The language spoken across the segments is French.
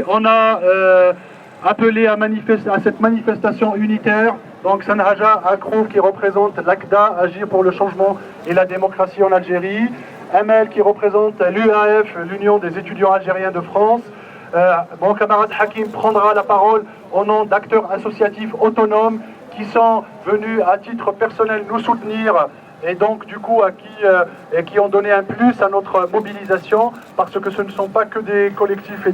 on a appelé à cette manifestation unitaire. Donc Sanhaja Akrouf qui représente l'ACDA, Agir pour le changement et la démocratie en Algérie. Amel qui représente l'UAF, l'Union des étudiants algériens de France. Mon camarade Hakim prendra la parole au nom d'acteurs associatifs autonomes qui sont venus à titre personnel nous soutenir et donc du coup qui ont donné un plus à notre mobilisation, parce que ce ne sont pas que des collectifs et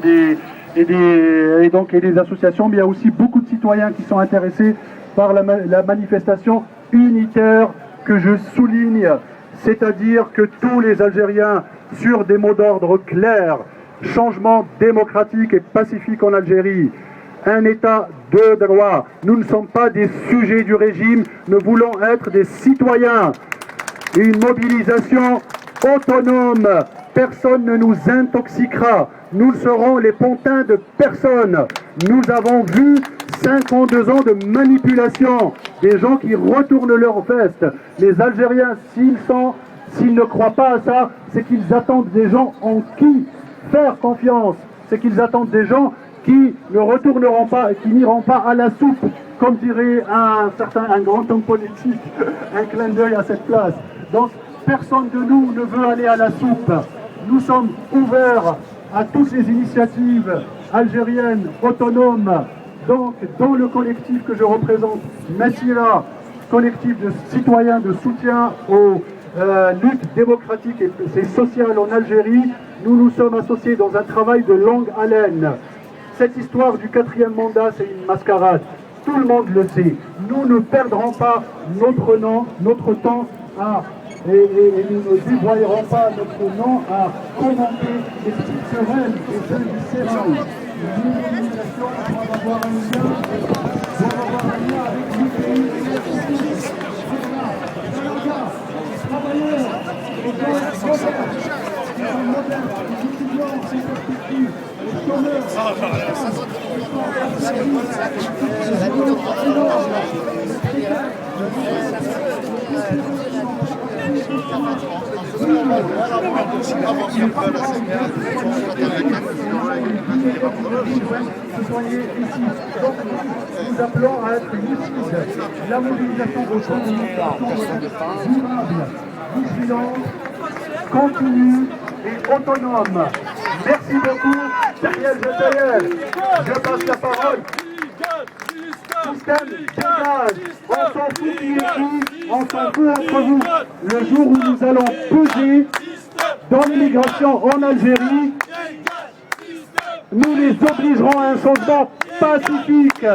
des associations, mais il y a aussi beaucoup de citoyens qui sont intéressés par la manifestation unitaire que je souligne, c'est-à-dire que tous les Algériens, sur des mots d'ordre clairs, changement démocratique et pacifique en Algérie, un État de droit. Nous ne sommes pas des sujets du régime, nous voulons être des citoyens. Une mobilisation autonome, personne ne nous intoxiquera, nous serons les pantins de personne. Nous avons vu 52 ans de manipulation, des gens qui retournent leur veste. Les Algériens, s'ils ne croient pas à ça, c'est qu'ils attendent des gens en qui faire confiance, c'est qu'ils attendent des gens qui ne retourneront pas et qui n'iront pas à la soupe, comme dirait un grand homme politique, un clin d'œil à cette place. Donc personne de nous ne veut aller à la soupe. Nous sommes ouverts à toutes les initiatives algériennes autonomes. Donc dans le collectif que je représente, Massira, collectif de citoyens de soutien aux luttes démocratiques et sociales en Algérie, nous nous sommes associés dans un travail de longue haleine. Cette histoire du 4e mandat, c'est une mascarade. Tout le monde le sait. Nous ne perdrons pas notre nom, notre temps et nous ne dévoierons pas notre nom à commenter les petites querelles et celles du Sénat. Une mobilisation doit avoir un lien avec l'UPI et les travailleurs, les modernes, les étudiants en perspective, les chômeurs, Donc nous appelons à être lucides. La mobilisation reçoit une mobilisation durable, vigilante, continue et autonome. Merci beaucoup. Je passe la parole. Système, dégage. On s'en fout qui est qui, on s'en fout entre vous. Le jour où nous allons peser dans l'immigration en Algérie, nous les obligerons à un changement pacifique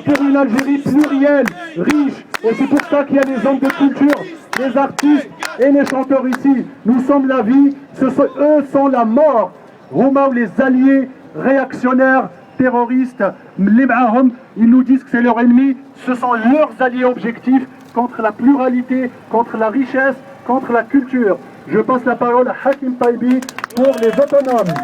pour une Algérie plurielle, riche. Et c'est pour ça qu'il y a les hommes de culture, les artistes et les chanteurs ici. Nous sommes la vie, eux sont la mort. Rouma ou les alliés réactionnaires, terroristes, ils nous disent que c'est leur ennemi. Ce sont leurs alliés objectifs contre la pluralité, contre la richesse, contre la culture. Je passe la parole à Hakim Taibi pour les autonomes.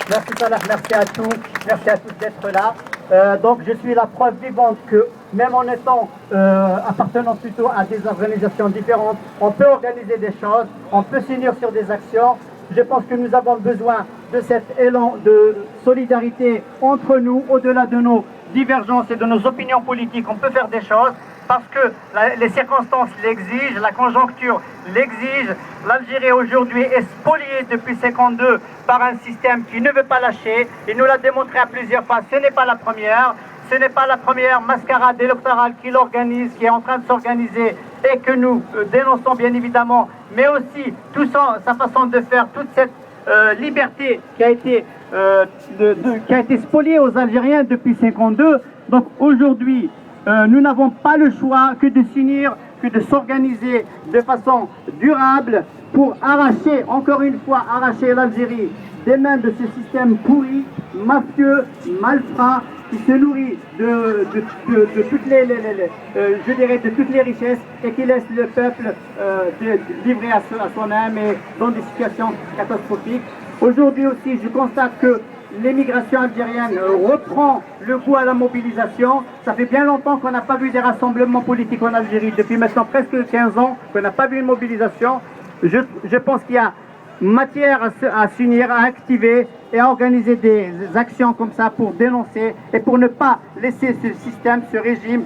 Merci Salah, merci à tous d'être là. Donc je suis la preuve vivante que même en étant appartenant plutôt à des organisations différentes, on peut organiser des choses, on peut s'unir sur des actions. Je pense que nous avons besoin de cet élan de solidarité entre nous, au-delà de nos divergences et de nos opinions politiques. On peut faire des choses parce que les circonstances l'exigent, la conjoncture l'exige. L'Algérie aujourd'hui est spoliée depuis 1952 par un système qui ne veut pas lâcher. Il nous l'a démontré à plusieurs fois, ce n'est pas la première. Ce n'est pas la première mascarade électorale qui l'organise, qui est en train de s'organiser et que nous dénonçons bien évidemment, mais aussi sa façon de faire, toute cette liberté qui a été spoliée aux Algériens depuis 1952. Donc aujourd'hui, nous n'avons pas le choix que de s'unir, que de s'organiser de façon durable pour arracher, encore une fois, arracher l'Algérie des mains de ce système pourri, mafieux, malfrat, qui se nourrit de toutes les richesses et qui laisse le peuple livré à soi-même et dans des situations catastrophiques. Aujourd'hui aussi, je constate que l'émigration algérienne reprend le goût à la mobilisation. Ça fait bien longtemps qu'on n'a pas vu des rassemblements politiques en Algérie, depuis maintenant presque 15 ans qu'on n'a pas vu une mobilisation. Je pense qu'il y a matière à s'unir, à activer et à organiser des actions comme ça pour dénoncer et pour ne pas laisser ce système, ce régime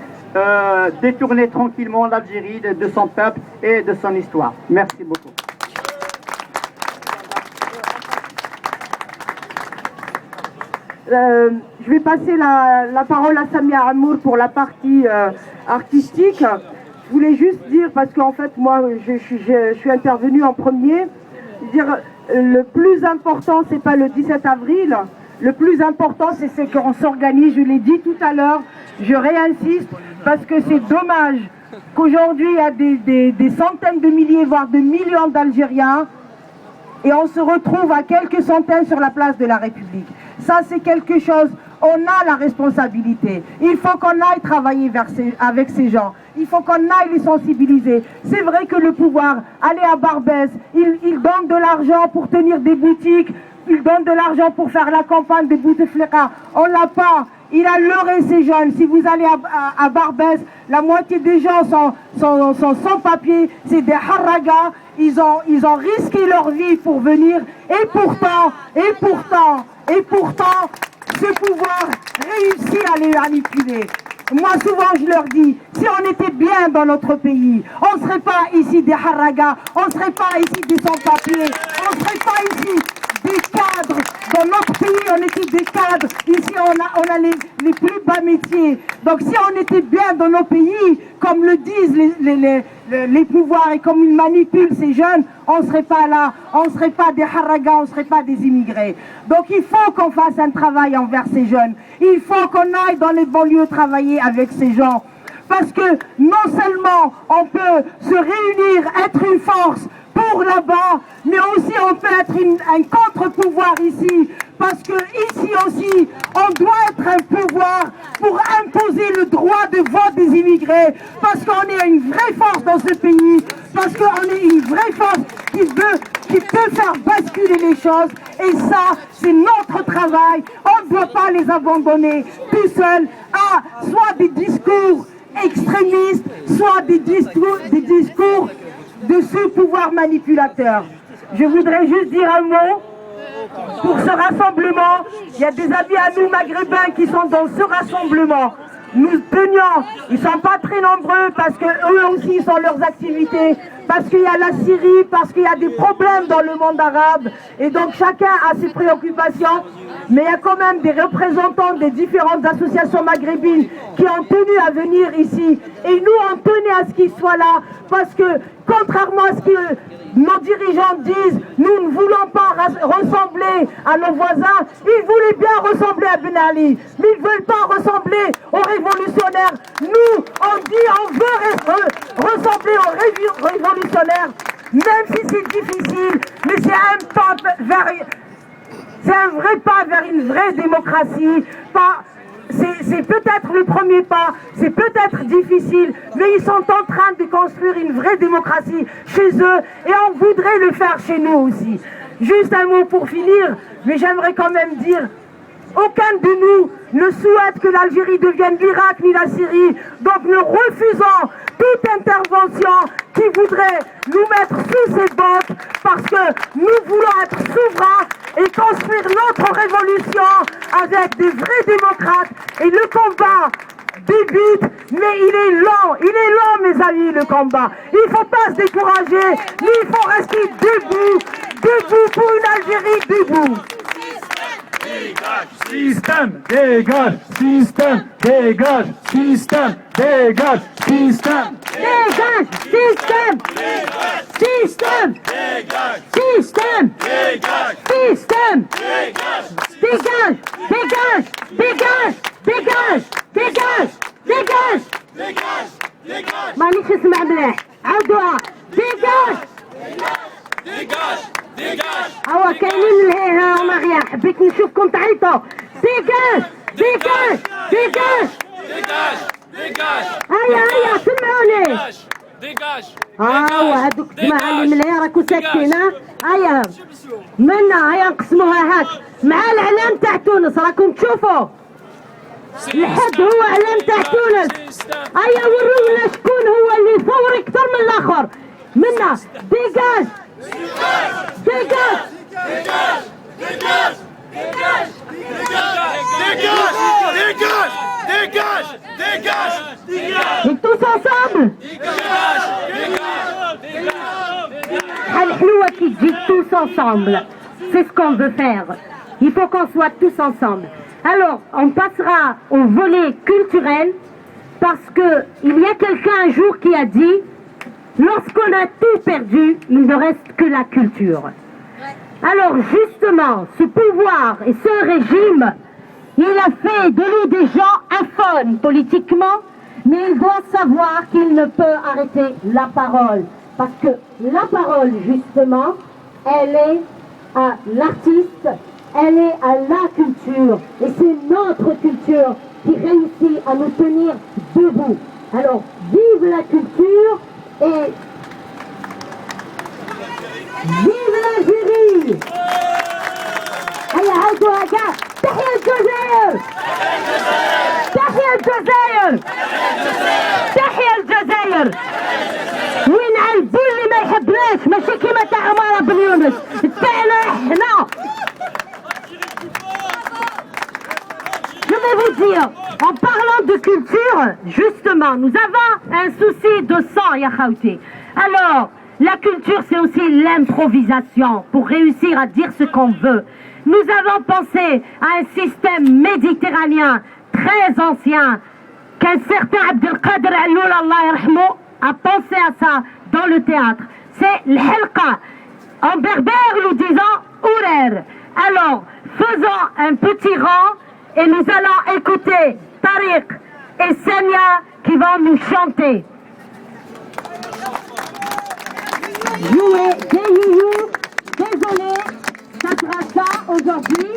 détourner tranquillement l'Algérie de son peuple et de son histoire. Merci beaucoup. Je vais passer la parole à Samia Amour pour la partie artistique. Je voulais juste dire, parce qu'en fait, moi, je suis intervenue en premier, dire le plus important, c'est pas le 17 avril, le plus important, c'est qu'on s'organise, je l'ai dit tout à l'heure, je réinsiste, parce que c'est dommage qu'aujourd'hui, il y a des centaines de milliers, voire de millions d'Algériens, et on se retrouve à quelques centaines sur la place de la République. Ça, c'est quelque chose, on a la responsabilité. Il faut qu'on aille travailler avec ces gens. Il faut qu'on aille les sensibiliser. C'est vrai que le pouvoir, aller à Barbès, il donne de l'argent pour tenir des boutiques, il donne de l'argent pour faire la campagne de Bouteflika. On l'a pas. Il a leurré ces jeunes. Si vous allez à Barbès, la moitié des gens sont sans papier. C'est des harragas. Ils ont risqué leur vie pour venir. Et pourtant, ce pouvoir réussit à les manipuler. Moi, souvent, je leur dis, si on était bien dans notre pays, on ne serait pas ici des harragas, on ne serait pas ici des sans-papiers, on ne serait pas ici des cadres. Dans notre pays, on était des cadres. Ici, on a les plus bas métiers. Donc, si on était bien dans nos pays, comme le disent les pouvoirs et comme ils manipulent ces jeunes, on ne serait pas là. On ne serait pas des harragas, on ne serait pas des immigrés. Donc, il faut qu'on fasse un travail envers ces jeunes. Il faut qu'on aille dans les banlieues travailler avec ces gens. Parce que non seulement on peut se réunir, être une force pour là-bas, mais aussi on peut être un contre-pouvoir ici. Parce que ici aussi, on doit être un pouvoir pour imposer le droit de vote des immigrés. Parce qu'on est une vraie force dans ce pays. Parce qu'on est une vraie force qui peut faire basculer les choses. Et ça, c'est notre travail. On ne doit pas les abandonner tout seuls à soit des discours extrémistes, soit des discours de ce pouvoir manipulateur. Je voudrais juste dire un mot. Pour ce rassemblement, il y a des amis à nous maghrébins qui sont dans ce rassemblement. Nous tenions, ils ne sont pas très nombreux parce qu'eux aussi sont leurs activités, parce qu'il y a la Syrie, parce qu'il y a des problèmes dans le monde arabe, et donc chacun a ses préoccupations, mais il y a quand même des représentants des différentes associations maghrébines qui ont tenu à venir ici, et nous on tenait à ce qu'ils soient là, parce que contrairement à ce que nos dirigeants disent, nous ne voulons pas ressembler à nos voisins. Ils voulaient bien ressembler à Ben Ali, mais ils ne veulent pas ressembler aux révolutionnaires. Nous, on dit on veut ressembler aux révolutionnaires, même si c'est difficile, mais c'est un vrai pas vers une vraie démocratie. C'est peut-être le premier pas, c'est peut-être difficile, mais ils sont en train de construire une vraie démocratie chez eux et on voudrait le faire chez nous aussi. Juste un mot pour finir, mais j'aimerais quand même dire, aucun de nous ne souhaite que l'Algérie devienne l'Irak ni la Syrie, donc nous refusons toute intervention qui voudrait nous mettre sous ces bottes parce que nous voulons être souverains et construire notre révolution avec des vrais démocrates. Et le combat débute, mais il est lent mes amis le combat. Il ne faut pas se décourager, mais il faut rester debout pour une Algérie debout. Système, dégage, système, dégage, système, dégage, système, dégage, système, système, système, système, dégage, dégage, dégage, dégage, dégage, dégage, dégage. مانيش اسمع مليح عاودوها ديجاج ديجاج ديجاج. هو كاينين لهيها هما غير حبيت نشوفكم تعيطوا. ديجاج ديجاج ديجاج ديجاج ديجاج. هيا سمعوني. ديجاج. هو هادوك الجماعة اللي مليا راكو ساكتين. هيا منا هيا نقسموها هاك مع الاعلام تاع تونس راكم تشوفوا. الحد هو اعلام تاع تونس. هيا ورونا شكون هو اللي يثور اكثر من الاخر. منا ديجاج ديجاج ديجاج ديجاج Et tous ensemble. Al-Hloua qui dit tous ensemble. C'est ce qu'on veut faire. Il faut qu'on soit tous ensemble. Alors, on passera au volet culturel parce que il y a quelqu'un un jour qui a dit lorsqu'on a tout perdu, il ne reste que la culture. Alors justement, ce pouvoir et ce régime, il a fait de nous des gens infâmes politiquement, mais il doit savoir qu'il ne peut arrêter la parole. Parce que la parole, justement, elle est à l'artiste, elle est à la culture. Et c'est notre culture qui réussit à nous tenir debout. Alors, vive la culture et vive l'Algérie. هيا عاودوا هكا تحيا الجزائر تحيا الجزائر تحيا الجزائر وين عالبول اللي ما يحبناش ماشي كيما تاع عمارة بن يونس تاعنا حنا. Je vais vous dire, en parlant de culture, justement, nous avons un souci de sang, ya Khawti. Alors, la culture, c'est aussi l'improvisation pour réussir à dire ce qu'on veut. Nous avons pensé à un système méditerranéen très ancien qu'un certain Abdelkader Alloul, Allah yarhamou, a pensé à ça dans le théâtre. C'est l'halqa. En berbère, nous disons ourer. Alors, faisons un petit rang et nous allons écouter Tariq et Samia qui vont nous chanter. Jouer des youyous, désolé, ça sera ça aujourd'hui.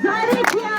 Zarikia.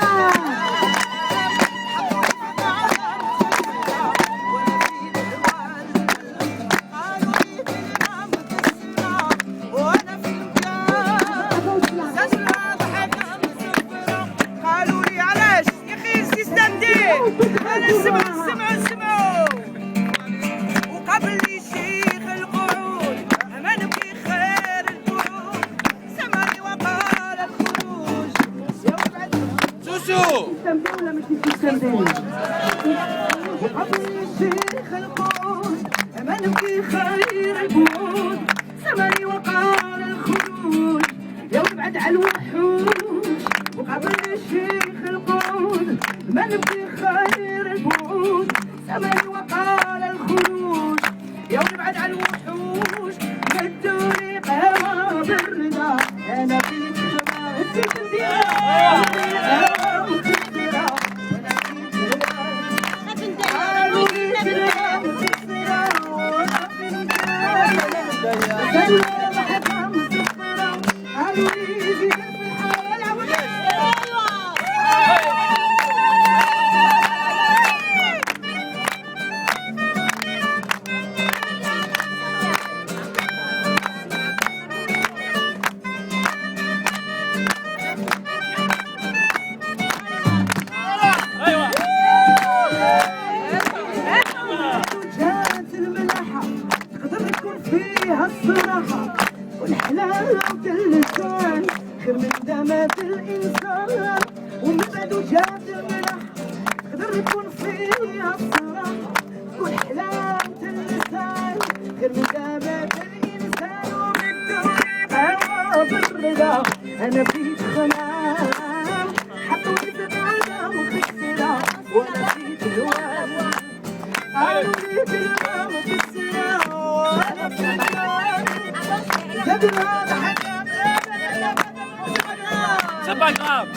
C'est pas grave.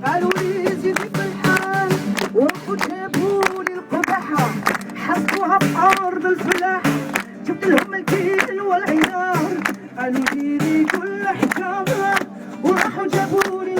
قالوا لي زيدي في الحال وخذ عرض الفلاح جبت لهم الكيل والعيار قالوا ديري كل حكامها وراحوا جابوا لي